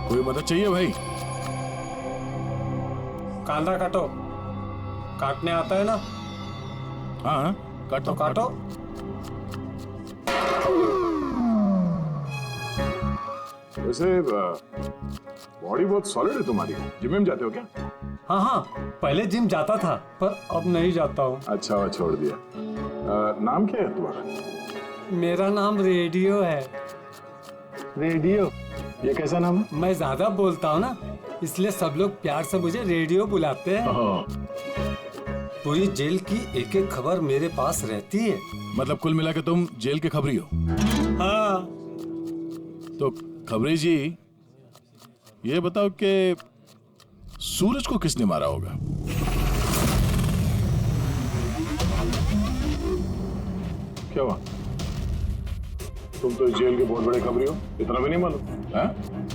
कोई मदद चाहिए भाई? कांदा काटो। काटने आता है ना? हाँ काटो तो काटो। वैसे बॉडी बहुत सॉलिड है तुम्हारी। जिम में जाते हो क्या? हाँ हाँ, पहले जिम जाता था पर अब नहीं जाता हूँ। अच्छा, छोड़ दिया। नाम क्या है तुम्हारा? मेरा नाम रेडियो है। रेडियो? ये कैसा नाम है? मैं ज्यादा बोलता हूँ ना, इसलिए सब लोग प्यार से मुझे रेडियो बुलाते हैं। पूरी जेल की एक एक खबर मेरे पास रहती है। मतलब कुल मिला के तुम जेल के खबरी हो? हाँ। तो खबरी जी, ये बताओ कि सूरज को किसने मारा होगा? क्या हुआ? तुम तो जेल के बहुत बड़े खबरी हो, इतना भी नहीं मालूम?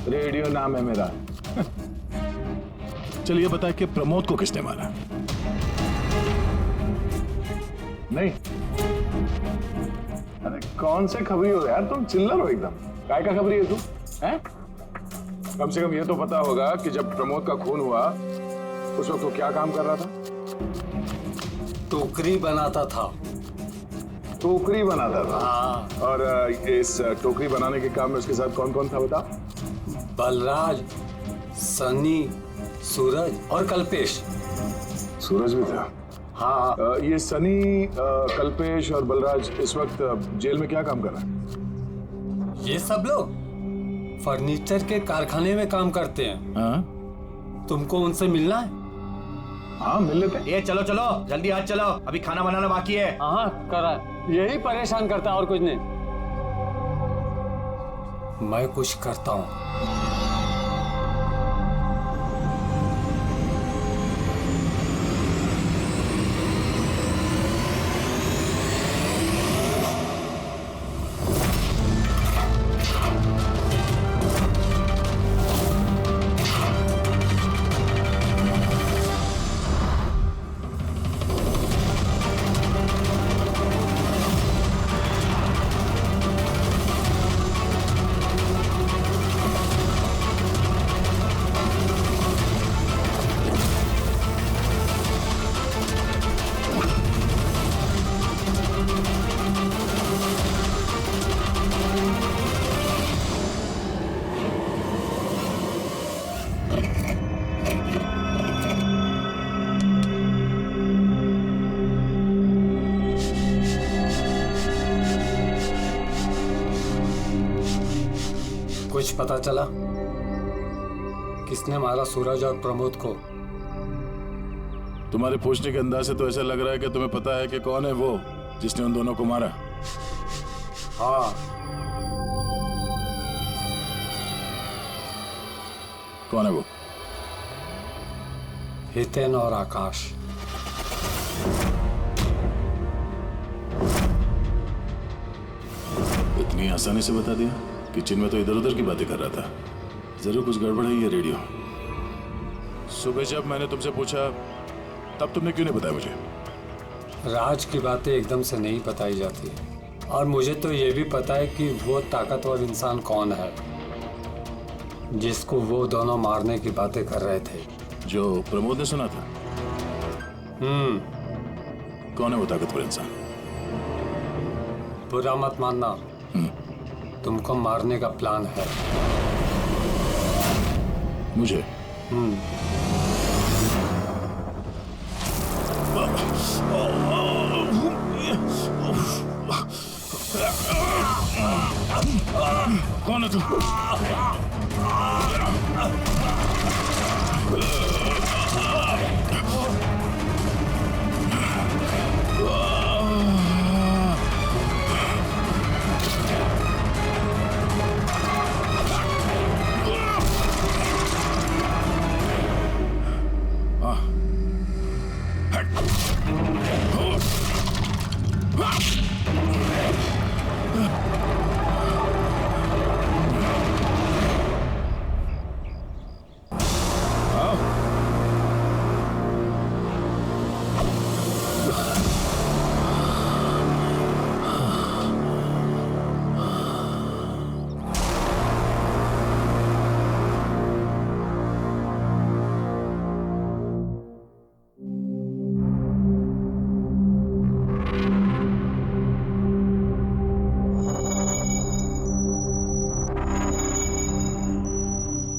रेडियो नाम है मेरा। चलिए बता कि प्रमोद को किसने मारा? नहीं? अरे कौन से खबरी हो यार तुम? चिल्लर हो एकदम। काय का खबरी है तू? हैं? कम से कम ये तो पता होगा कि जब प्रमोद का खून हुआ उस वक्त वो क्या काम कर रहा था? टोकरी बनाता था। टोकरी बनाता था? हाँ। और इस टोकरी बनाने के काम में उसके साथ कौन कौन था बता? बलराज, सनी, सूरज और कल्पेश। सूरज भी था? हाँ। ये सनी, कल्पेश और बलराज इस वक्त जेल में क्या काम कर रहे हैं? ये सब लोग फर्नीचर के कारखाने में काम करते हैं। हाँ? तुमको उनसे मिलना है? हाँ मिल लेते हैं। ये चलो चलो जल्दी आज चलो, अभी खाना बनाना बाकी है। हाँ करा, यही परेशान करता है और कुछ नहीं। मैं कुछ करता हूँ। कुछ पता चला किसने मारा सूरज और प्रमोद को? तुम्हारे पूछने के अंदाज से तो ऐसा लग रहा है कि तुम्हें पता है कि कौन है वो जिसने उन दोनों को मारा। हाँ। कौन है वो? हितेन और आकाश। इतनी आसानी से बता दिया? किचन में तो इधर उधर की बातें कर रहा था। जरूर कुछ गड़बड़ है ये रेडियो। सुबह जब मैंने तुमसे पूछा तब तुमने क्यों नहीं बताया मुझे? राज की बातें एकदम से नहीं बताई जाती, और मुझे तो ये भी पता है कि वो ताकतवर इंसान कौन है जिसको वो दोनों मारने की बातें कर रहे थे। जो प्रमोद ने सुना था? कौन है वो ताकतवर इंसान? बुरा मत मानना, तुमको मारने का प्लान है। मुझे? कौन है तू?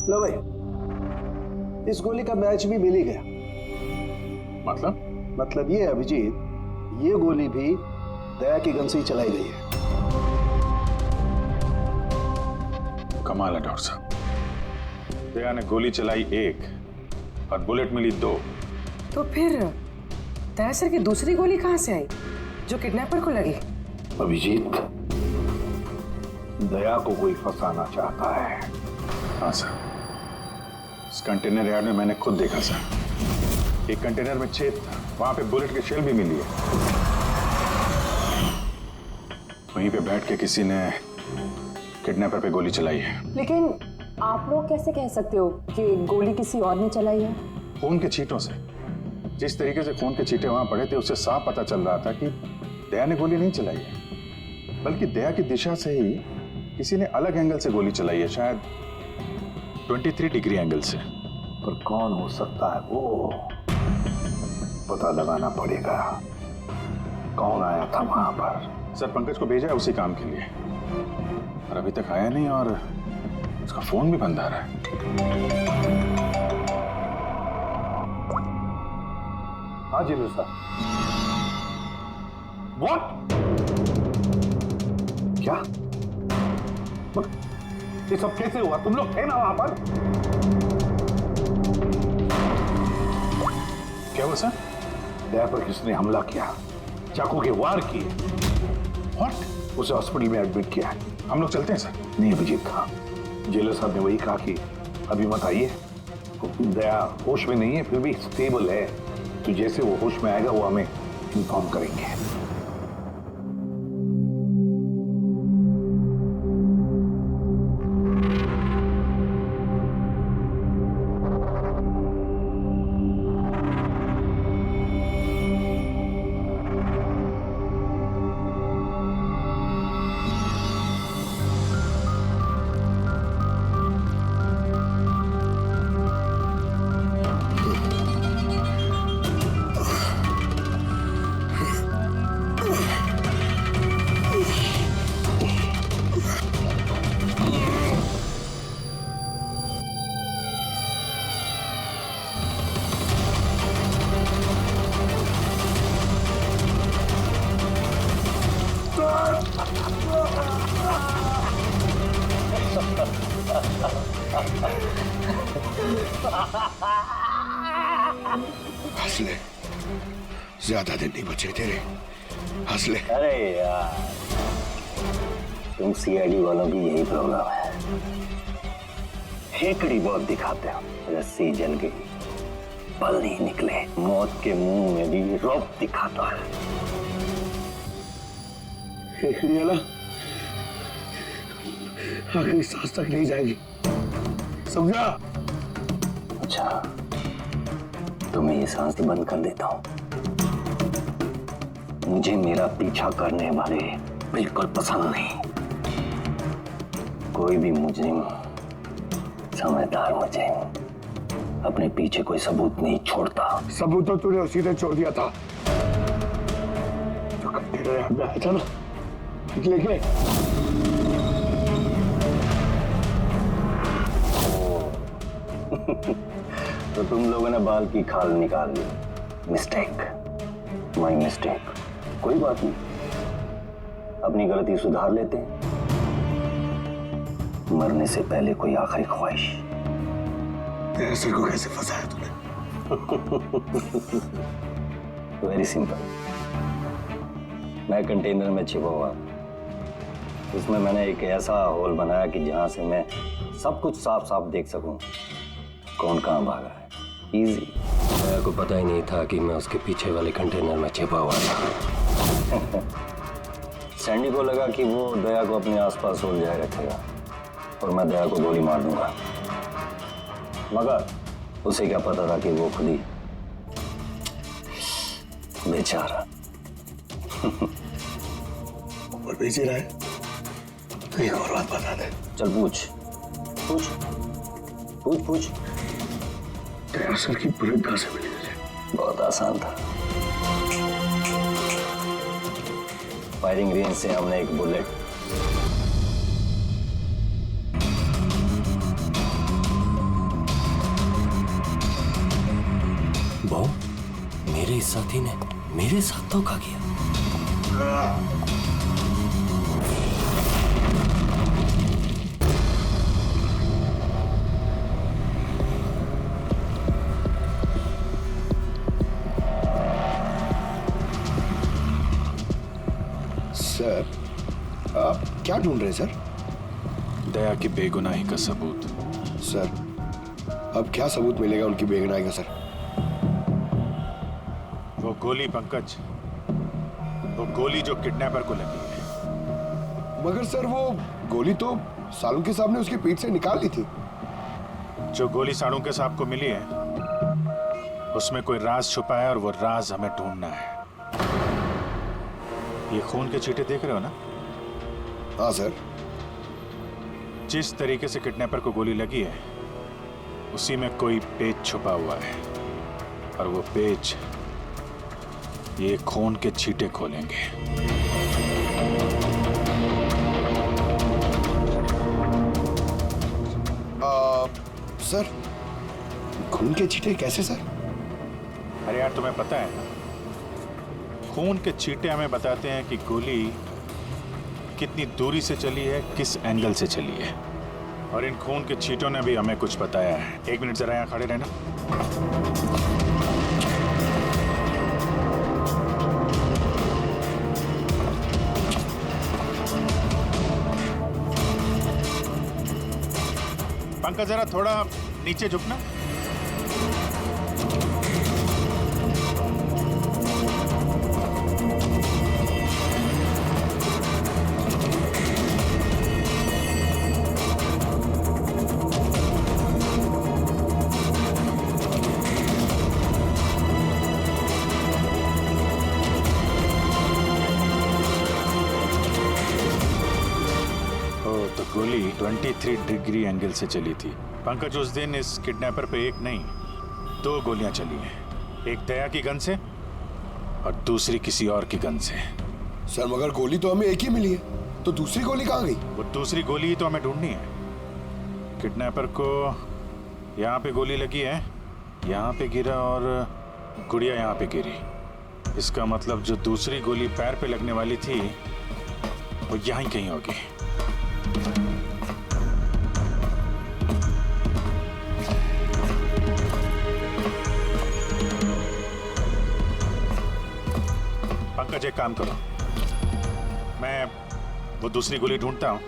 लो भाई, इस गोली का मैच भी मिल ही गया। मतलब ये अभिजीत, ये गोली भी दया की गन से ही चलाई गई है। कमाल है डॉक्टर साहब, दया ने गोली चलाई 1 और बुलेट मिली 2। तो फिर दया सर की दूसरी गोली कहाँ से आई जो किडनैपर को लगी? अभिजीत, दया को कोई फंसाना चाहता है। हाँ सर, इस कंटेनर यार्ड में मैंने खुद देखा सर। एक कंटेनर में छेद था, वहां पे बुलेट की शेल भी मिली है। वहीं पे बैठ के किसी ने किडनैपर पे गोली चलाई है। लेकिन आप लोग कैसे कह सकते हो कि गोली किसी और ने चलाई है? खून के छींटों से, जिस तरीके से खून के छींटे वहां पड़े थे उससे साफ पता चल रहा था कि दया ने गोली नहीं चलाई है, बल्कि दया की दिशा से ही किसी ने अलग एंगल से गोली चलाई है, शायद 23 डिग्री एंगल से। पर कौन हो सकता है वो पता लगाना पड़ेगा। कौन आया था वहां पर? सर पंकज को भेजा है उसी काम के लिए, और अभी तक आया नहीं, और उसका फोन भी बंद आ रहा है। हाँ जी सर। What? क्या? ये सब कैसे हुआ? तुम लोग थे ना वहां पर? क्या हुआ सर? दया पर किसने हमला किया, चाकू के वार किए। What? उसे हॉस्पिटल में एडमिट किया है। हम लोग चलते हैं सर। नहीं अभिजीत, हाँ, जेलर साहब ने वही कहा कि अभी मत आइए। दया होश में नहीं है, फिर भी स्टेबल है, तो जैसे वो होश में आएगा वो हमें इन्फॉर्म करेंगे। हंस ले, ज्यादा दिन नहीं बचे तेरे, हंस ले। अरे यार, तुम सीआईडी वालों की यही प्रॉब्लम है, हेकड़ी बहुत दिखाते हो। रस्सी जल गई, पल नहीं निकले, मौत के मुंह में भी रौब दिखाता है। हेकड़ी वाला आखिरी सांस तक नहीं जाएगी, समझा? अच्छा, तुम्हें ये सांस बंद कर देता हूं। मुझे मेरा पीछा करने वाले बिल्कुल पसंद नहीं। कोई भी मुजरिम, समझदार मुजरिम अपने पीछे कोई सबूत नहीं छोड़ता। सबूत तो तूने उसी ने छोड़ दिया था जो कंटेनर में आया था ना, लेके तो तुम लोगों ने बाल की खाल निकाल ली। Mistake, my mistake. कोई बात नहीं, अपनी गलती सुधार लेते हैं। मरने से पहले कोई आखिरी ख्वाहिश। तेरे सर को कैसे फंसाया तूने? Very simple. मैं कंटेनर में छिपा हुआ, उसमें मैंने एक ऐसा होल बनाया कि जहां से मैं सब कुछ साफ साफ देख सकूं कौन कहां भागा है। इजी। मेरे को पता ही नहीं था कि मैं उसके पीछे वाले कंटेनर में छिपा हुआ था। सैंडी को लगा कि वो दया को अपने आसपास उलझाए रखेगा और मैं दया को गोली मार दूंगा, मगर उसे क्या पता था कि वो खुद ही बेचारा और भेज रहा है। तो एक और बात बता दे। चल पूछ पूछ पूछ पूछ। तेरा सर की बुलेट कहां से मिली तुझे? बहुत आसान था। फायरिंग रेंज से हमने एक बुलेट बॉम्ब मेरे इस साथी ने मेरे साथ धोखा किया। सर, आप क्या ढूंढ रहे हैं सर? दया की बेगुनाही का सबूत। सर, अब क्या सबूत मिलेगा उनकी बेगुनाही का सर? वो गोली पंकज, वो गोली जो किडनैपर को लगी है। मगर सर, वो गोली तो सालुंके साहब ने उसकी पीठ से निकाल ली थी। जो गोली सालुंके साहब को मिली है उसमें कोई राज छुपा है और वो राज हमें ढूंढना है। ये खून के छींटे देख रहे हो ना? हाँ सर। जिस तरीके से किडनैपर को गोली लगी है उसी में कोई पेच छुपा हुआ है और वो पेच ये खून के छींटे खोलेंगे। सर, खून के छींटे कैसे सर? अरे यार, तुम्हें पता है ना, खून के छींटे हमें बताते हैं कि गोली कितनी दूरी से चली है, किस एंगल से चली है। और इन खून के छींटों ने भी हमें कुछ बताया है। 1 मिनट जरा यहाँ खड़े रहना। पंकज, जरा थोड़ा नीचे झुकना। तो गोली 23 डिग्री एंगल से चली थी। पंकज, उस दिन इस किडनैपर पे एक नहीं 2 गोलियां चली हैं। एक दया की गन से और दूसरी किसी और की गन से। सर, मगर गोली तो हमें एक ही मिली है, तो दूसरी गोली कहाँ गई? वो दूसरी गोली ही तो हमें ढूंढनी है। किडनैपर को यहाँ पे गोली लगी है, यहाँ पे गिरा और गुड़िया यहाँ पे गिरी। इसका मतलब जो दूसरी गोली पैर पे लगने वाली थी वो यहाँ ही कहीं होगी। पंकज, एक काम करो, मैं वो दूसरी गोली ढूंढता हूँ,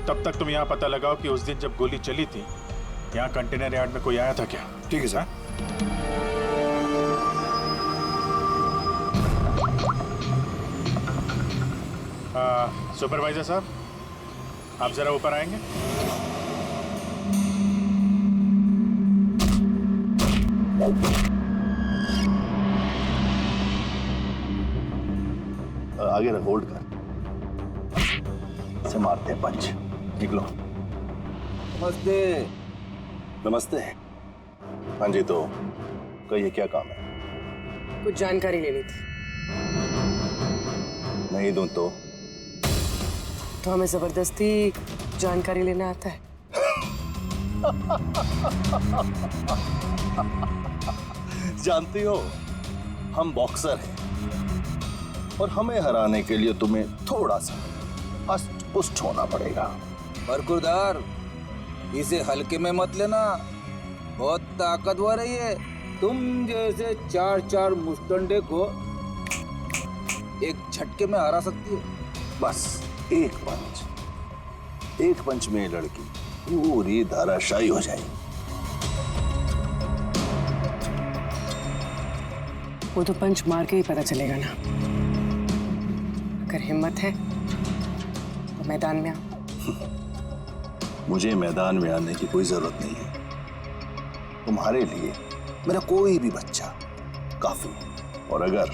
तब तक तुम यहाँ पता लगाओ कि उस दिन जब गोली चली थी यहाँ कंटेनर यार्ड में कोई आया था क्या? ठीक है सर। सुपरवाइजर साहब, आप जरा ऊपर आएंगे। आगे रख, होल्ड कर। से मारते हैं पंच। निकलो। नमस्ते। नमस्ते। हाँ जी, तो कहिए क्या काम है? कुछ जानकारी लेनी थी। नहीं दूं तो हमें जबरदस्ती जानकारी लेना आता है। जानती हो, हम बॉक्सर हैं और हमें हराने के लिए तुम्हें थोड़ा सा अष्ट-पुष्ट होना पड़ेगा। बरकुरदार, इसे हल्के में मत लेना, बहुत ताकतवर है ये। तुम जैसे 4 मुस्टंडे को एक झटके में हरा सकती है। बस एक पंच में लड़की पूरी धराशायी हो जाएगी। वो तो पंच मार के ही पता चलेगा ना। अगर हिम्मत है तो मैदान में आओ। मुझे मैदान में आने की कोई जरूरत नहीं है। तुम्हारे लिए मेरा कोई भी बच्चा काफी है। और अगर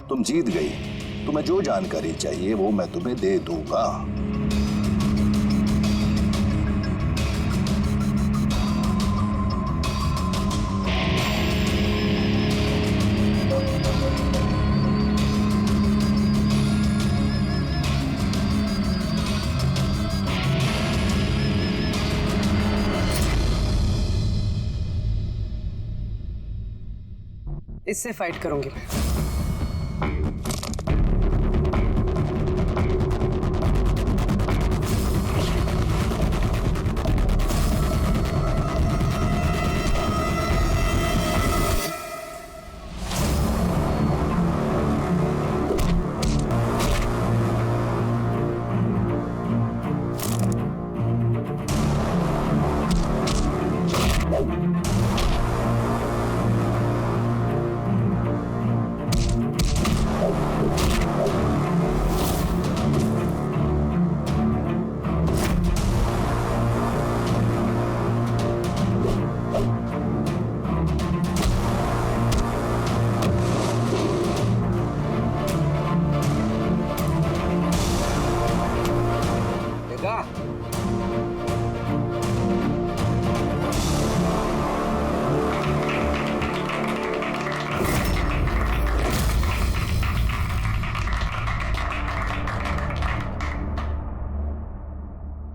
तुम जीत गई तो मैं जो जानकारी चाहिए वो मैं तुम्हें दे दूंगा। इससे फाइट करूंगी मैं।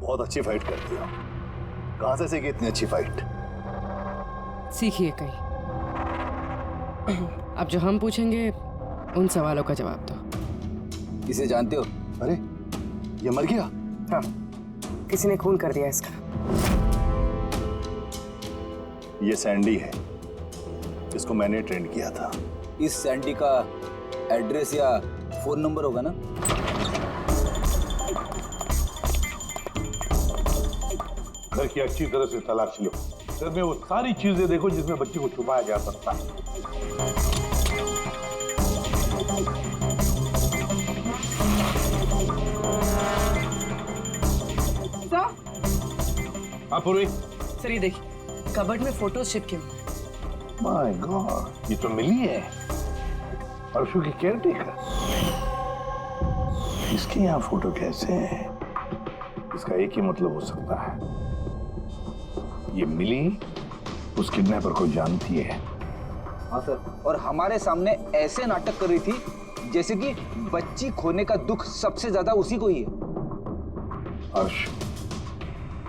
बहुत अच्छी फाइट करती हो। कहां से सीखी इतनी अच्छी फाइट? सीखिए कहीं। अब जो हम पूछेंगे उन सवालों का जवाब दो। इसे जानते हो? अरे ये मर गया? हाँ, किसी ने खून कर दिया इसका। ये सैंडी है, इसको मैंने ट्रेन किया था। इस सैंडी का एड्रेस या फोन नंबर होगा ना? घर की अच्छी तरह से तलाश लो। घर में वो सारी चीजें देखो जिसमें बच्ची को छुपाया जा सकता है। हाँ पूर्वी। सर ये देखिए, कबर्ड में फोटोज चिपके हुए। माय गॉड, ये तो मिली है, परसों की केयरटेकर। इसके यहाँ फोटो कैसे है? इसका एक ही मतलब हो सकता है, ये मिली उस किडनैपर को जानती है। हाँ सर, और हमारे सामने ऐसे नाटक कर रही थी जैसे कि बच्ची खोने का दुख सबसे ज्यादा उसी को ही है। अर्श,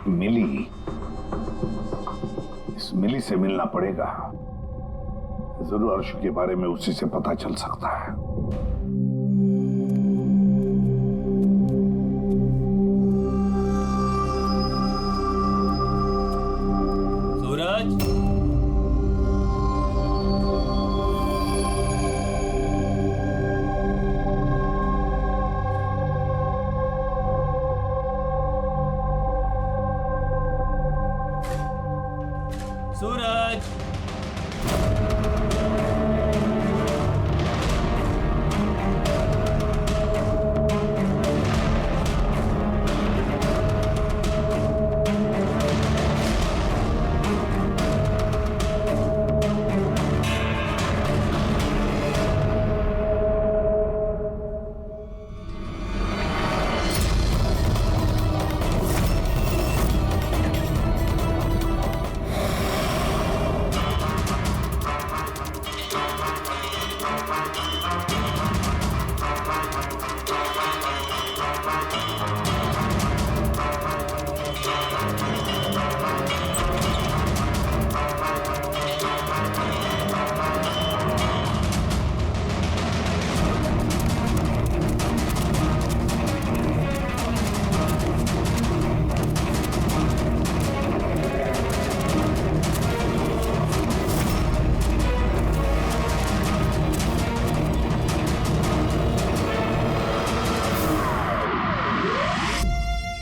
मिली, इस मिली से मिलना पड़ेगा। जरूर अर्श के बारे में उसी से पता चल सकता है। सूरज,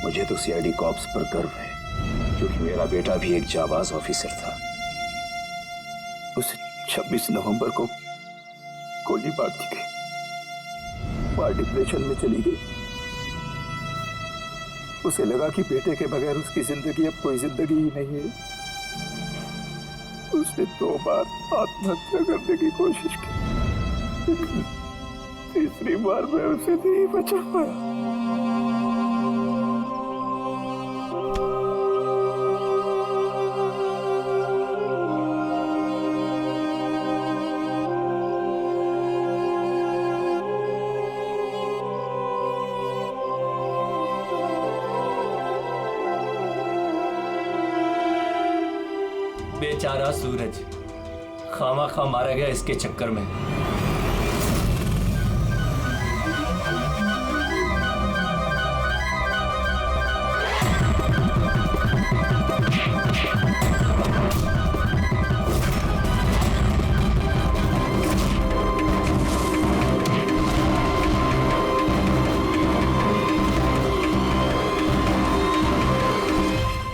मुझे तो सीआईडी कॉप्स पर गर्व है, क्योंकि मेरा बेटा भी एक जाबाज ऑफिसर था। उसे 26 नवंबर को गोली मार दी गई। मां डिप्रेशन में चली गई। उसे लगा कि बेटे के बगैर उसकी जिंदगी अब कोई जिंदगी ही नहीं है। उसने 2 बार आत्महत्या करने की कोशिश की, तीसरी बार मैं उसे नहीं बचा पाया। बेचारा सूरज, खामा खा मारा गया इसके चक्कर में।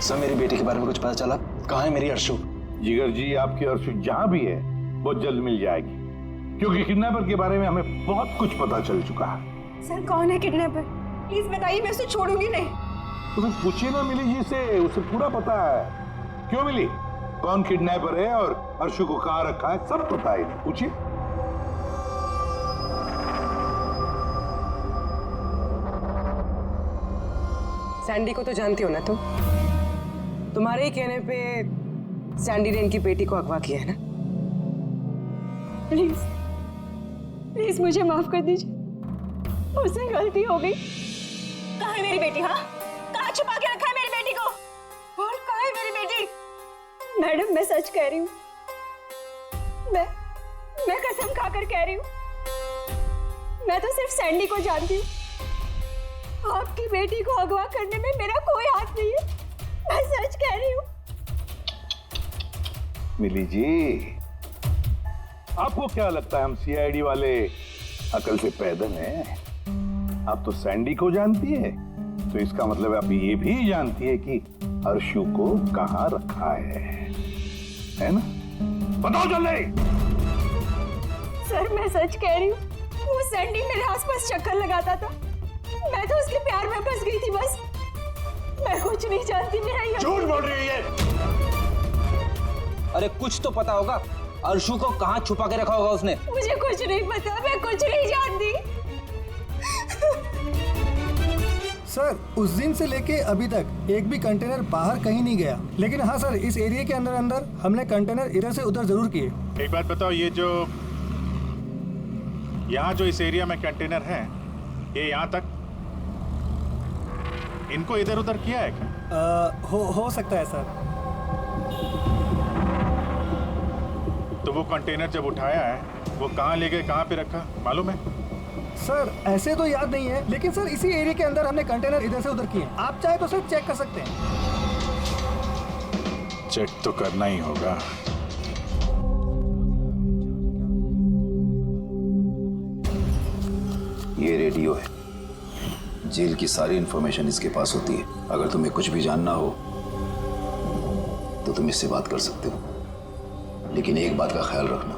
सर मेरी बेटी के बारे में कुछ पता चला? कहाँ है मेरी अर्शु? जिगर जी, आपकी अर्शु जहां भी है बहुत जल्द मिल जाएगी, क्योंकि किडनैपर के बारे में हमें बहुत कुछ पता चल चुका है। सर कौन है किडनैपर? प्लीज बताइए, मैं उसे छोड़ूंगी नहीं। उसे पूछिए ना मिली जी से, उसे पूरा पता है। क्यों मिली? कौन किडनैपर है और अर्शु को कहाँ रखा है सब पता है, पूछिए। सैंडी को तो जानती हो ना तुम? तुम्हारे ही कहने पे सैंडी ने इनकी बेटी को अगवा किया है ना? प्लीज प्लीज मुझे माफ कर दीजिए, मुझसे गलती हो गई। कहाँ है मेरी बेटी? हाँ, कहाँ छुपा के रखा है मेरी बेटी को? और कहाँ है मेरी बेटी? मैडम मैं सच कह रही हूँ, मैं कसम खाकर कह रही हूँ, मैं तो सिर्फ सैंडी को जानती हूँ। आपकी बेटी को अगवा करने में मेरा कोई हाथ नहीं है, मैं सच कह रही हूँ। मिली जी, आपको क्या लगता है हम सीआईडी वाले अकल से पैदल हैं? आप तो सैंडी को जानती है, तो इसका मतलब आप ये भी जानती है कि अर्शु को कहाँ रखा है ना? बताओ जल्दी। सर मैं सच कह रही हूँ, वो सैंडी मेरे आसपास चक्कर लगाता था, मैं तो उसके प्यार में फंस गई थी बस। मैं कुछ नहीं जानती, मेरा ये झूठ बोल रही है ये। अरे कुछ तो पता होगा, अर्शु को कहाँ छुपा के रखा होगा उसने। मुझे कुछ नहीं पता, मैं कुछ नहीं जानती। सर उस दिन से लेके अभी तक एक भी कंटेनर बाहर कहीं नहीं गया, लेकिन हाँ सर इस एरिया के अंदर अंदर हमने कंटेनर इधर से उधर जरूर किए। एक बात बताओ, ये जो यहाँ जो इस एरिया में कंटेनर है, ये यहाँ तक इनको इधर उधर किया है क्या? हो सकता है सर। तो वो कंटेनर जब उठाया है वो कहाँ ले गए, कहाँ पे रखा मालूम है? सर ऐसे तो याद नहीं है, लेकिन सर इसी एरिया के अंदर हमने कंटेनर इधर से उधर किए। आप चाहे तो सर चेक कर सकते हैं। चेक तो करना ही होगा। ये रेडियो है, जेल की सारी इंफॉर्मेशन इसके पास होती है। अगर तुम्हें कुछ भी जानना हो तो तुम इससे बात कर सकते हो, लेकिन एक बात का ख्याल रखना,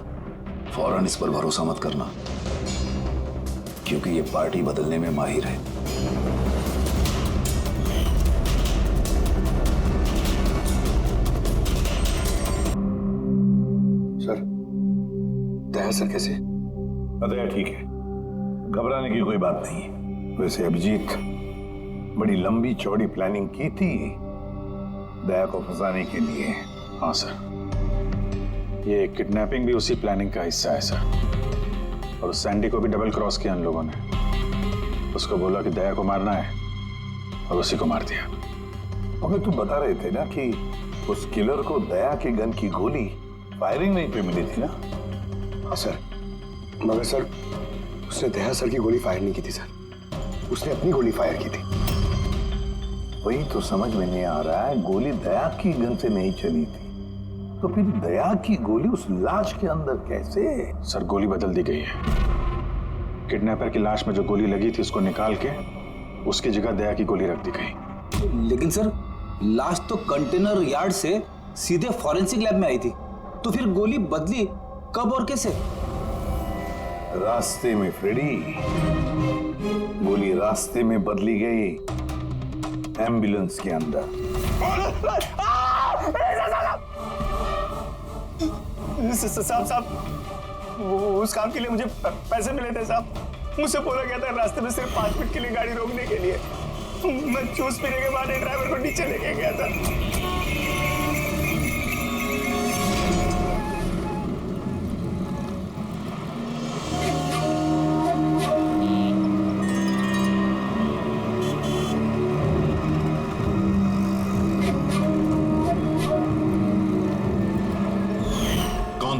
फौरन इस पर भरोसा मत करना, क्योंकि ये पार्टी बदलने में माहिर है। सर दया सर कैसे? अदया ठीक है, घबराने की कोई बात नहीं है। वैसे अभिजीत बड़ी लंबी चौड़ी प्लानिंग की थी दया को फंसाने के लिए। हाँ सर, ये किडनैपिंग भी उसी प्लानिंग का हिस्सा है सर। और सैंडी को भी डबल क्रॉस किया उन लोगों ने। उसको बोला कि दया को मारना है और उसी को मार दिया। मगर तुम बता रहे थे ना कि उस किलर को दया के गन की गोली फायरिंग नहीं पे मिली थी ना? हाँ सर, मगर सर उसने दया सर की गोली फायर नहीं की थी सर, उसने अपनी गोली फायर की थी। वही तो समझ में नहीं आ रहा है, गोली दया की गन से नहीं चली थी तो फिर दया की गोली उस लाश के अंदर कैसे? सर गोली बदल दी गई है। किडनैपर की लाश में जो गोली लगी थी उसको निकाल के उसकी जगह दया की गोली रख दी गई। लेकिन सर लाश तो कंटेनर यार्ड से सीधे फॉरेंसिक लैब में आई थी, तो फिर गोली बदली कब और कैसे? रास्ते में फ्रेडी, गोली रास्ते में बदली गई, एम्बुलेंस के अंदर। साहब उस काम के लिए मुझे पैसे मिले थे साहब। मुझसे बोला गया था रास्ते में सिर्फ 5 मिनट के लिए गाड़ी रोकने के लिए। मैं जूस पीने के बाद ड्राइवर को नीचे लेके गया था।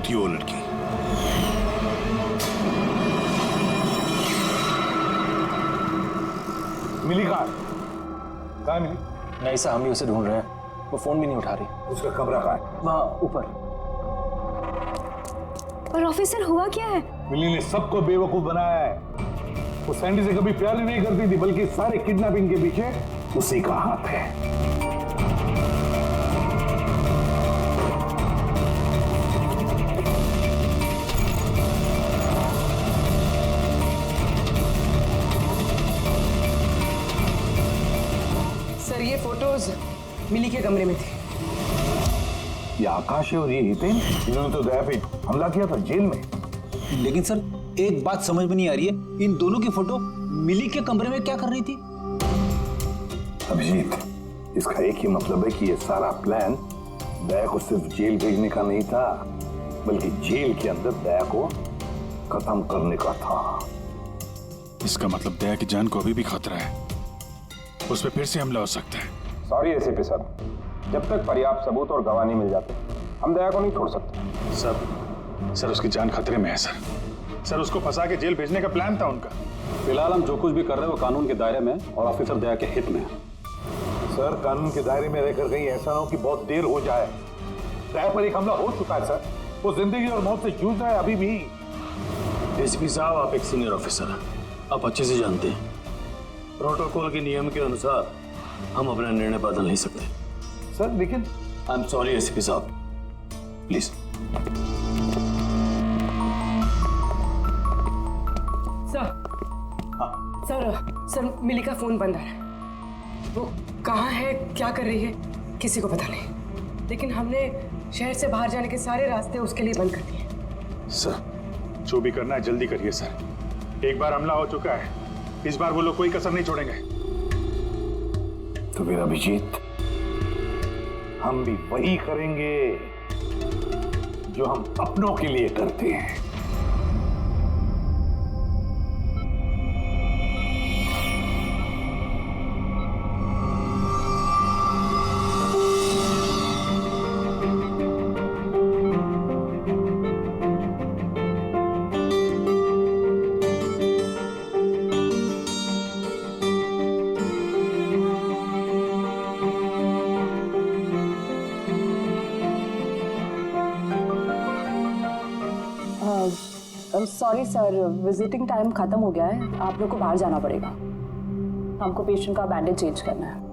थी वो लड़की। मिली कहाँ मिली? नहीं साहब, हम भी उसे ढूंढ रहे हैं, वो फोन भी नहीं उठा रही। उसका कमरा कहाँ है? वहाँ ऊपर। पर ऑफिसर हुआ क्या है? मिली ने सबको बेवकूफ बनाया है। वो सैंडी से कभी प्यार ही नहीं करती थी, बल्कि सारे किडनैपिंग के पीछे उसी का हाथ है। सर ये फोटोज मिली के कमरे में थे। ये आकाश है और ये हितेन, इन्होंने तो दया पे हमला किया था जेल में। लेकिन सर एक बात समझ में नहीं आ रही है, इन दोनों की फोटो मिली के कमरे में क्या कर रही थी? अभिजीत, इसका एक ही मतलब है कि ये सारा प्लान दया को सिर्फ जेल भेजने का नहीं था, बल्कि जेल के अंदर दया को खत्म करने का था। इसका मतलब दया की जान को अभी भी खतरा है, उस पर फिर से हमला हो सकता है। सॉरी एसीपी साहब, जब तक पर्याप्त सबूत और गवाह नहीं मिल जाते हम दया को नहीं छोड़ सकते। सर उसकी जान खतरे में है सर उसको फंसा के जेल भेजने का प्लान था उनका। फिलहाल हम जो कुछ भी कर रहे हैं वो कानून के दायरे में और ऑफिसर दया के हित में है। सर कानून के दायरे में रहकर कहीं ऐसा ना हो कि बहुत देर हो जाए। दया पर एक हमला हो चुका है सर, वो जिंदगी और मौत से जूझ रहा है अभी भी। एसीपी साहब, आप एक सीनियर ऑफिसर हैं, आप अच्छे से जानते हैं प्रोटोकॉल के नियम के अनुसार हम अपना निर्णय बदल नहीं सकते। सर लेकिन आई एम सॉरी एसीपी साहब, प्लीज। सर मिली का फोन बंद आ रहा है। वो कहाँ है, क्या कर रही है, किसी को पता नहीं। लेकिन हमने शहर से बाहर जाने के सारे रास्ते उसके लिए बंद कर दिए। सर जो भी करना है जल्दी करिए सर, एक बार हमला हो चुका है, इस बार वो लोग कोई कसर नहीं छोड़ेंगे। तो फिर अभिजीत, हम भी वही करेंगे जो हम अपनों के लिए करते हैं। सॉरी सर, विजिटिंग टाइम खत्म हो गया है, आप लोग को बाहर जाना पड़ेगा। हमको पेशेंट का बैंडेज चेंज करना है।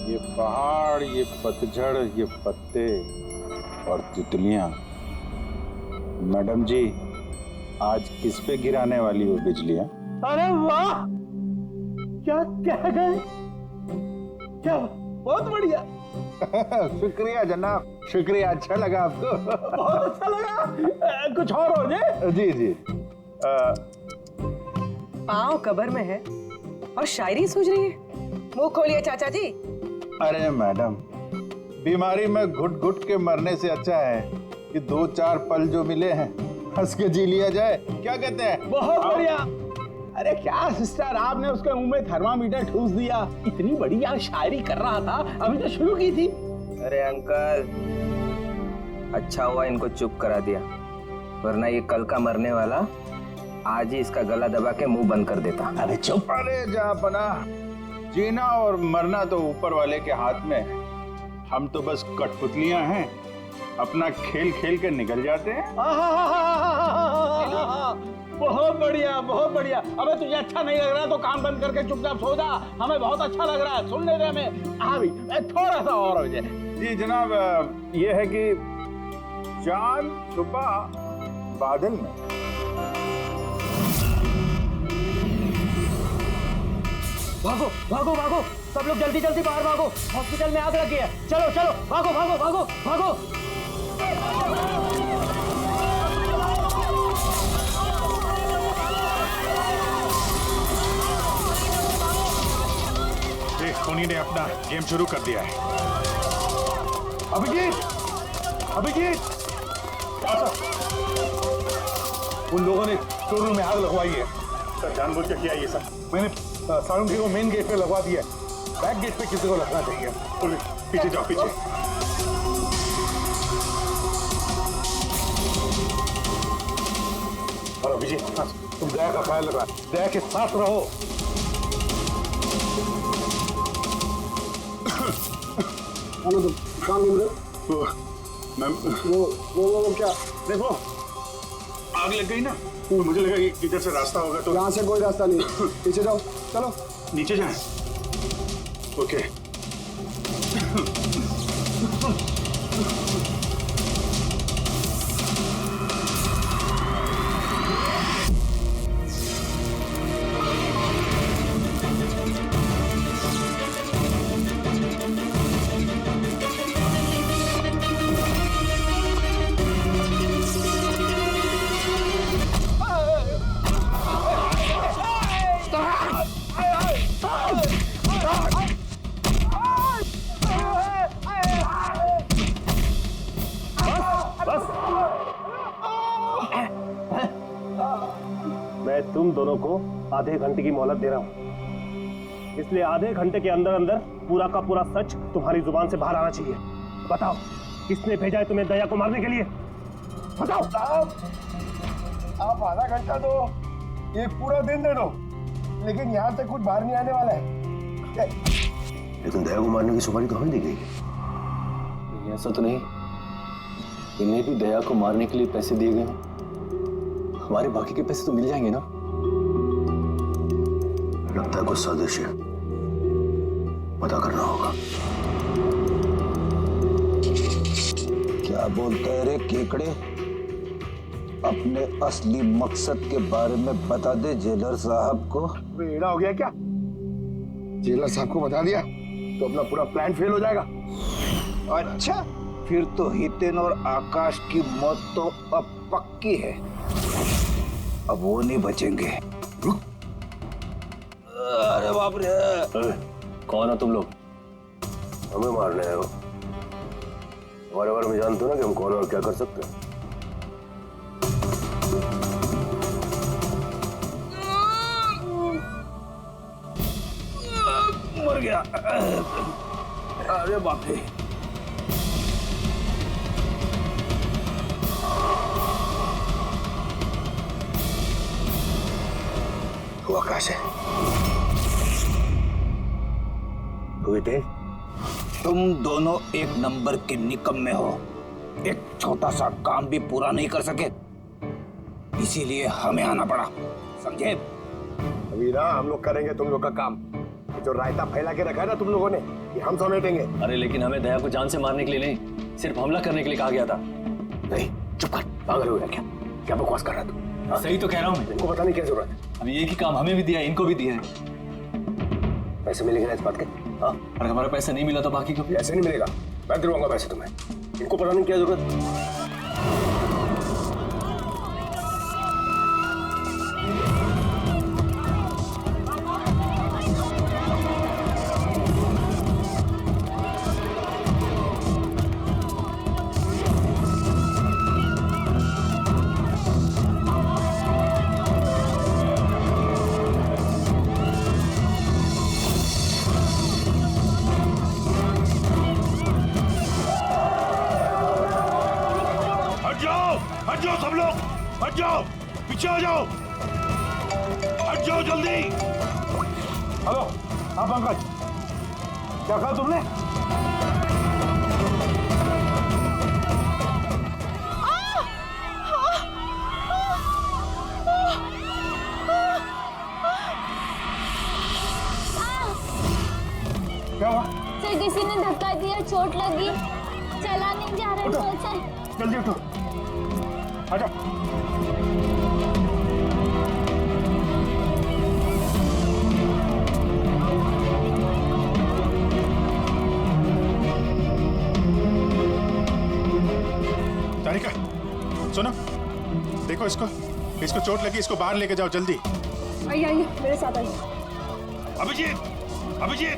ये पहाड़, ये पतझड़, ये पत्ते और तितलियां। मैडम जी, आज किस पे गिराने वाली हो बिजलियां? अरे वाह, क्या कह गए, क्या बहुत बढ़िया। शुक्रिया जनाब, शुक्रिया। अच्छा लगा आपको? बहुत अच्छा लगा। कुछ और हो जाए? जी जी। पाँव कब्र में है और शायरी सूझ रही है। मुंह खोलिए चाचा जी। अरे मैडम, बीमारी में घुट घुट के मरने से अच्छा है कि 2-4 पल जो मिले हैं हंस के जी लिया जाए। क्या कहते हैं? बहुत बढ़िया। अरे क्या सिस्टर, आपने उसके मुंह में थर्मामीटर ठूस दिया। इतनी बढ़िया शायरी कर रहा था, अभी तो शुरू की थी। अरे अंकल, अच्छा हुआ इनको चुप करा दिया, वरना ये कल का मरने वाला आज ही इसका गला दबा के मुंह बंद कर देता। अरे चुप। अरे जहाँपना, जीना और मरना तो ऊपर वाले के हाथ में है। हम तो बस कठपुतलियां हैं, अपना खेल खेल के निकल जाते हैं। बहुत बढ़िया, बहुत बढ़िया। अबे तुझे अच्छा नहीं लग रहा तो काम बंद करके चुपचाप सो जा। हमें बहुत अच्छा लग रहा है, सुन ले रहे हमें। हाँ भी थोड़ा सा और हो जाए। जी जनाब, ये है कि चांद छुपा बादल में। भागो भागो भागो, सब लोग जल्दी जल्दी बाहर भागो, हॉस्पिटल में आग लगी है। चलो चलो भागो भागो भागो भागो। धोनी ने अपना गेम शुरू कर दिया है। अभिजीत, अभिजीत, उन लोगों ने शोरूम में आग लगवाई है। सर जानबूझ के किया ये सब। मैंने सारंगी को मेन गेट पे लगवा दिया है, बैक गेट पे किसी को लगना चाहिए। पीछे जाओ, पीछे। और अभिजीत, तुम दया का ख्याल रखना, दया के साथ रहो। काम वो क्या देखो, आग लग गई ना, मुझे लगा कि इधर से रास्ता होगा तो। यहाँ से कोई रास्ता नहीं, पीछे जाओ, चलो नीचे जाएं। ओके। मैं तुम दोनों को आधे घंटे की मोहलत दे रहा हूं, इसलिए आधे घंटे के अंदर अंदर पूरा का पूरा सच तुम्हारी जुबान से बाहर आना चाहिए। बताओ, किसने भेजा है तुम्हें दया को मारने के लिए? बताओ। आप आधा घंटा दो, एक पूरा दिन दे दो, लेकिन यहाँ से कुछ बाहर नहीं आने वाला है। लेकिन दया को मारने की सुपारी तो हमें दी गई। ऐसा तो नहीं, इन्हें भी दया को मारने के लिए पैसे दिए गए। हमारे बाकी के पैसे तो मिल जाएंगे ना? लगता है कुछ साजिश है, पता करना होगा। क्या बोलता है रे केकड़े? अपने असली मकसद के बारे में बता दे जेलर साहब को। बेड़ा हो गया क्या? जेलर साहब को बता दिया तो अपना पूरा प्लान फेल हो जाएगा। अच्छा, फिर तो हितेन और आकाश की मौत तो अब पक्की है, अब वो नहीं बचेंगे। अरे बाप रे! कौन हो तुम लोग? हमें मारने आए हो? हमारे बारे में जानते हो ना कि हम कौन और क्या कर सकते हैं। मर गया। अरे बाप रे! वो आकाश है। तुम दोनों एक नंबर के निकम्मे हो, एक छोटा सा काम भी पूरा नहीं कर सके, इसीलिए हमें आना पड़ा, समझे? अभी ना हम लोग करेंगे तुम लोग का काम। जो रायता फैला के रखा है ना तुम लोगों ने, ये हम समेटेंगे। अरे लेकिन हमें दया को जान से मारने के लिए नहीं, सिर्फ हमला करने के लिए कहा गया था। नहीं, चुप कर, पागल हो गया क्या? क्या बकवास कर रहा है तू? सही तो कह रहा हूँ मैं। इनको बताने की क्या जरूरत है? अभी एक ही काम हमें भी दिया है, इनको भी दिया है। पैसे मिलेंगे ना इस बात के? हाँ, अगर हमारा पैसा नहीं मिला तो बाकी को भी ऐसे नहीं मिलेगा। मैं दिलवाऊंगा पैसे तुम्हें, इनको बताने की क्या जरूरत? हट जाओ सब लोग, हट जाओ, पीछे आ जाओ, हट जाओ जल्दी। हेलो, हाँ पंकज, क्या कहा तुमने? क्या हुआ? सर किसी ने धक्का दिया, चोट लगी, चला नहीं जा रहा है सर। जल्दी उठो, आजा। सुनो, देखो इसको चोट लगी, इसको बाहर लेके जाओ जल्दी। आइए मेरे साथ आइए। अभिजीत,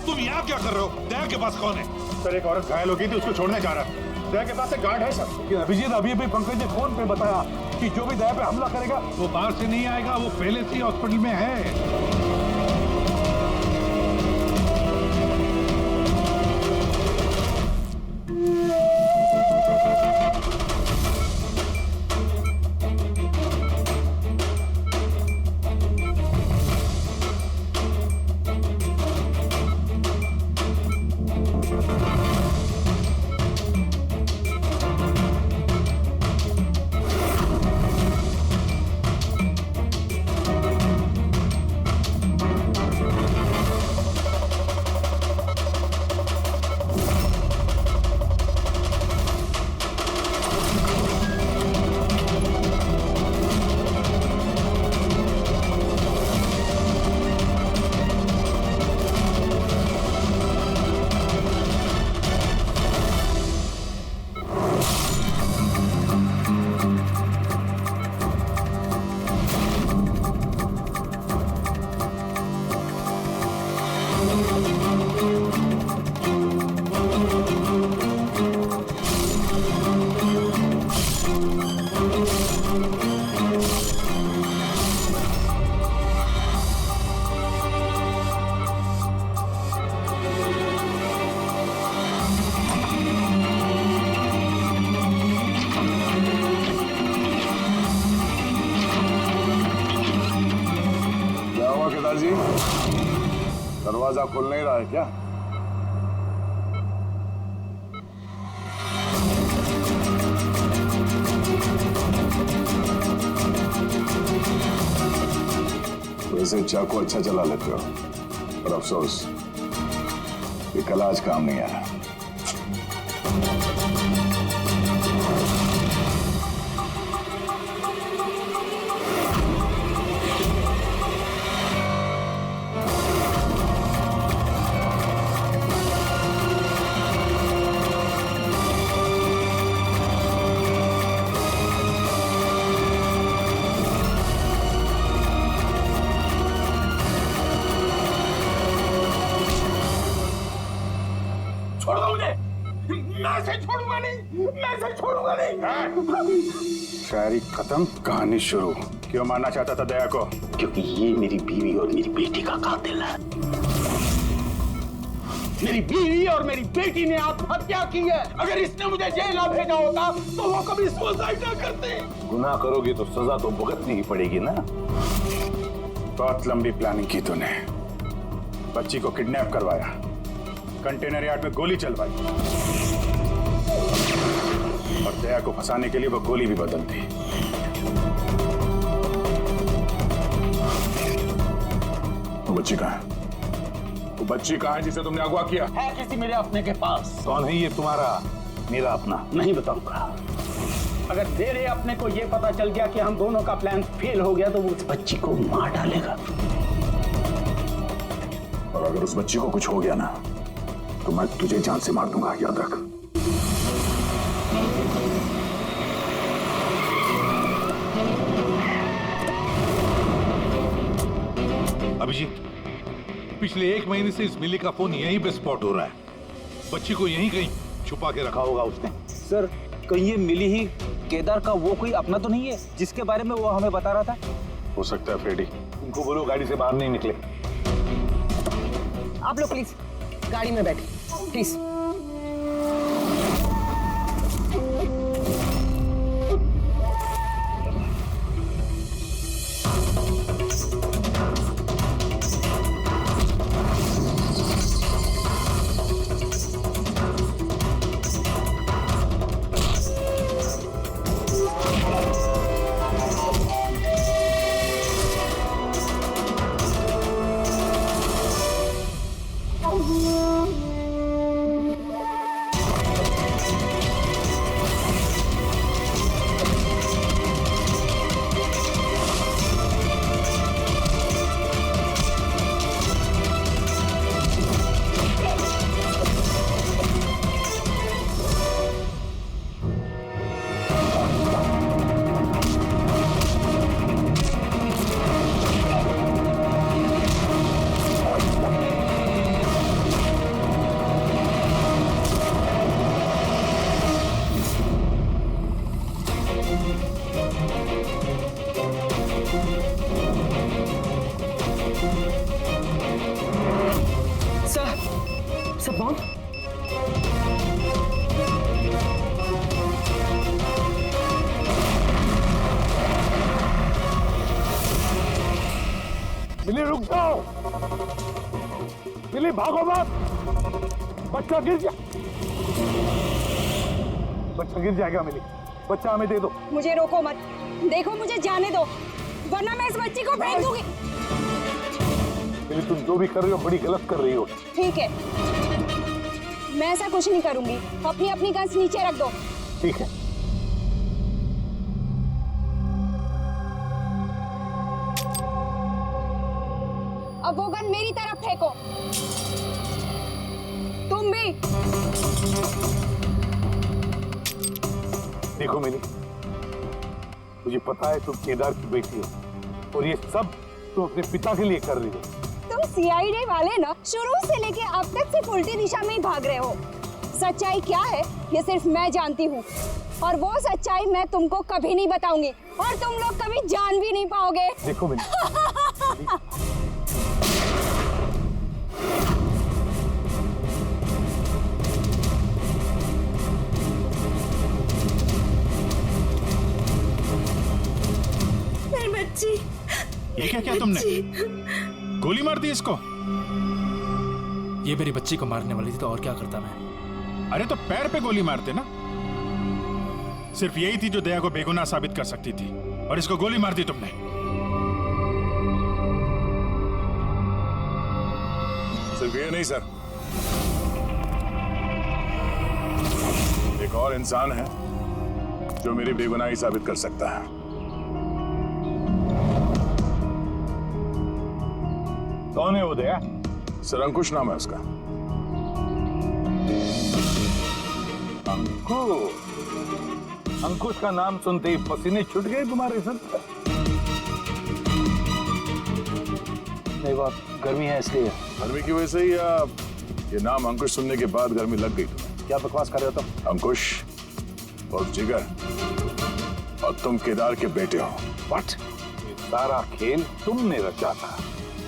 तुम यहाँ क्या कर रहे हो? दया के पास कौन है? सर एक औरत घायल हो गई थी, उसको छोड़ने जा रहा था। दया के पास एक गार्ड है सर। अभिजीत, अभी पंकज ने फोन पे बताया कि जो भी दया पे हमला करेगा वो बाहर से नहीं आएगा, वो पहले से ही हॉस्पिटल में है। दरवाजा खोल नहीं रहा है क्या? वैसे चाकू अच्छा चला लेते हो, पर अफसोस ये कला आज काम नहीं आया। शायरी खत्म, कहानी शुरू। क्यों मारना चाहता था दया को? क्योंकि ये मेरी बीवी और मेरी बेटी का कातिल है। मेरी बीवी और मेरी बेटी ने आत्महत्या की है। अगर इसने मुझे जेल ना भेजा होता तो वो कभी सुसाइड ना करते। गुनाह करोगी तो सजा तो भुगतनी ही पड़ेगी ना। बहुत लंबी प्लानिंग की तूने। बच्ची को किडनैप करवाया, कंटेनर यार्ड में गोली चलवाई और दया को फंसाने के लिए वो गोली भी बदल दी। वो बच्ची कहाँ है? वो बच्ची कहाँ है जिसे तुमने अगवा किया? है किसी मेरे अपने के पास। कौन है ये तुम्हारा मेरा अपना? नहीं बताऊंगा। अगर मेरे अपने को ये पता चल गया कि हम दोनों का प्लान फेल हो गया तो वो उस बच्ची को मार डालेगा। और अगर उस बच्ची को कुछ हो गया ना तो मैं तुझे जान से मार दूंगा, याद रख। अभिजीत, पिछले 1 महीने से इस मिली का फोन यहीं पे स्पॉट हो रहा है। बच्ची को यहीं कहीं छुपा के रखा होगा उसने। सर, कहीं ये मिली ही केदार का वो कोई अपना तो नहीं है जिसके बारे में वो हमें बता रहा था? हो सकता है फ्रेडी। उनको बोलो गाड़ी से बाहर नहीं निकले। आप लोग प्लीज गाड़ी में बैठे, प्लीज। सब बॉम्ब? मिली रुक जाओ, मिली भागो मत, बच्चा गिर जाएगा मिली, बच्चा हमें दे दो। मुझे रोको मत, देखो मुझे जाने दो, वरना मैं इस बच्ची को फेंक दूंगी। मिली तुम जो भी कर रही हो बड़ी गलत कर रही हो। ठीक है, मैं ऐसा कुछ नहीं करूंगी, अपनी अपनी गन्स नीचे रख दो। ठीक है। अब वो गन मेरी तरफ फेंको। तुम भी। देखो मिली, मुझे पता है तुम केदार की बेटी हो और ये सब तुम अपने पिता के लिए कर रही हो। तुम सीआईडी वाले ना शुरू से लेके अब तक सिर्फ उल्टी दिशा में ही भाग रहे हो। सच्चाई क्या है ये सिर्फ मैं जानती हूँ, और वो सच्चाई मैं तुमको कभी नहीं बताऊंगी और तुम लोग कभी जान भी नहीं पाओगे। देखो मिली, मेरी बच्ची। ये क्या तुमने गोली मार दी इसको? ये मेरी बच्ची को मारने वाली थी तो और क्या करता मैं। अरे तो पैर पे गोली मारते ना। सिर्फ यही थी जो दया को बेगुनाह साबित कर सकती थी और इसको गोली मार दी तुमने। सिर्फ ये नहीं सर, एक और इंसान है जो मेरी बेगुनाही साबित कर सकता है। कौन है वो दया? सर अंकुश नाम है उसका। अंकुश का नाम सुनते ही पसीने छूट गए तुम्हारे सर? नहीं बात गर्मी है इसलिए। गर्मी की वजह से ही या ये नाम अंकुश सुनने के बाद गर्मी लग गई तुम्हें? क्या बकवास कर रहे हो तुम? अंकुश और जिगर और तुम केदार के बेटे हो। व्हाट? ये सारा खेल तुमने रचा था।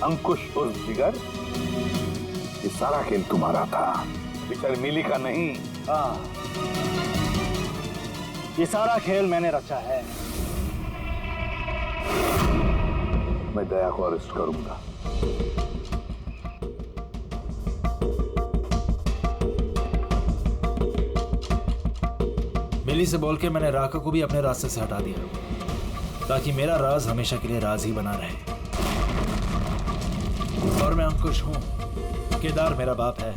अंकुश और जिगर, ये सारा खेल तुम्हारा था, बेचारी मिली का नहीं। हाँ, ये सारा खेल मैंने रचा है। मैं दया को अरेस्ट करूंगा। मिली से बोल के मैंने राका को भी अपने रास्ते से हटा दिया ताकि मेरा राज हमेशा के लिए राज ही बना रहे। और मैं अंकुश हूं, केदार मेरा बाप है,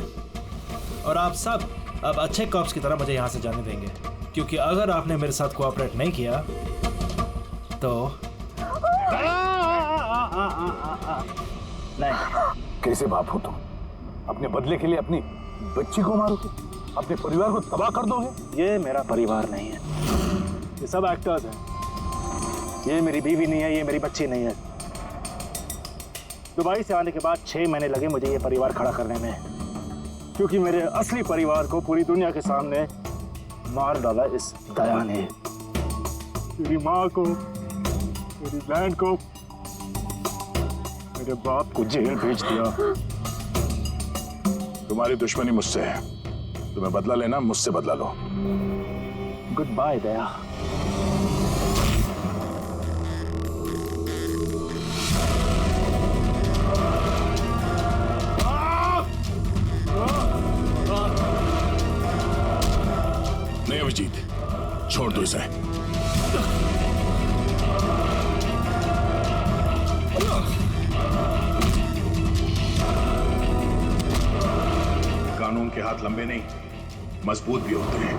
और आप सब अब अच्छे कॉप्स की तरह मुझे यहां से जाने देंगे, क्योंकि अगर आपने मेरे साथ कोऑपरेट नहीं किया तो नहीं। कैसे बाप हो तुम? अपने बदले के लिए अपनी बच्ची को मारोगे, अपने परिवार को तबाह कर दोगे? ये मेरा परिवार नहीं है, ये सब एक्टर्स हैं। ये मेरी बीवी नहीं है, ये मेरी बच्ची नहीं है। दुबई से आने के बाद 6 महीने लगे मुझे ये परिवार खड़ा करने में, क्योंकि मेरे असली परिवार को पूरी दुनिया के सामने मार डाला इस दया ने। मेरी माँ को, मेरी बहन को, मेरे बाप को जेल भेज दिया। तुम्हारी दुश्मनी मुझसे है, तुम्हें बदला लेना, मुझसे बदला लो। गुड बाय दया। नहीं अभिजीत, छोड़ दो इसे। कानून के हाथ लंबे नहीं, मजबूत भी होते हैं।